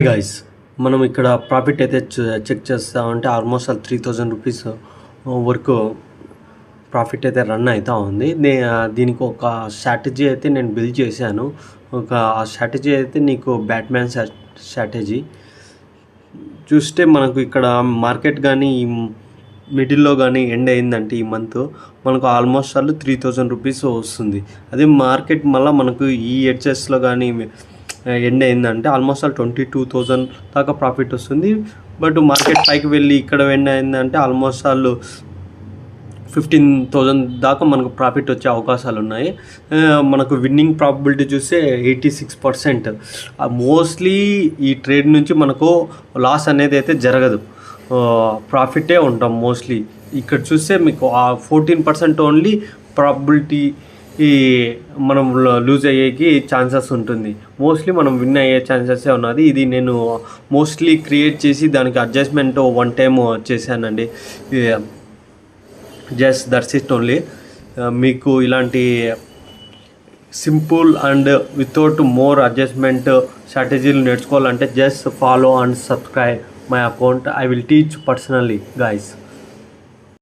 Guys, మనం ఇక్కడ profit అయితే చెక్ చేస్తామంటే ఆల్మోస్ట్ 3000 రూపీస్ వరకు ప్రాఫిట్ అయితే రన్ అవుతూ ఉంది. దీనికి ఒక స్ట్రాటజీ అయితే నేను బిల్డ్ చేశాను. ఆ స్ట్రాటజీ అయితే నీకు బ్యాట్మ్యాన్ స్ట్రాటజీ చూస్తే మనకు ఇక్కడ మార్కెట్ కానీ మిడిల్లో కానీ ఎండ్ అయిందంటే ఈ మంత్ మనకు ఆల్మోస్ట్ 3000 రూపీస్ వస్తుంది. అదే మార్కెట్ మళ్ళీ మనకు ఈ ఎడ్జెస్లో కానీ ఎండ్ అయిందంటే ఆల్మోస్ట్ 22,000 దాకా ప్రాఫిట్ వస్తుంది. బట్ మార్కెట్ పైకి వెళ్ళి ఇక్కడ ఎండ్ అయిందంటే ఆల్మోస్ట్ 15,000 దాకా మనకు ప్రాఫిట్ వచ్చే అవకాశాలు ఉన్నాయి. మనకు విన్నింగ్ ప్రాబిలిటీ చూస్తే 86%. మోస్ట్లీ ఈ ట్రేడ్ నుంచి మనకు లాస్ అనేది అయితే జరగదు, ప్రాఫిటే ఉంటాం మోస్ట్లీ. ఇక్కడ చూస్తే మీకు 14% ఓన్లీ ప్రాబిలిటీ మనం లూజ్ అయ్యేకి ఛాన్సెస్ ఉంటుంది. మోస్ట్లీ మనం విన్ అయ్యే ఛాన్సెసే ఉన్నది. ఇది నేను మోస్ట్లీ క్రియేట్ చేసి దానికి అడ్జస్ట్మెంట్ వన్ టైం చేశానండి. Just that's it only. మీకు ఇలాంటి simple and without more adjustment స్ట్రాటజీలు నేర్చుకోవాలంటే just follow and subscribe my account. I will teach personally, guys.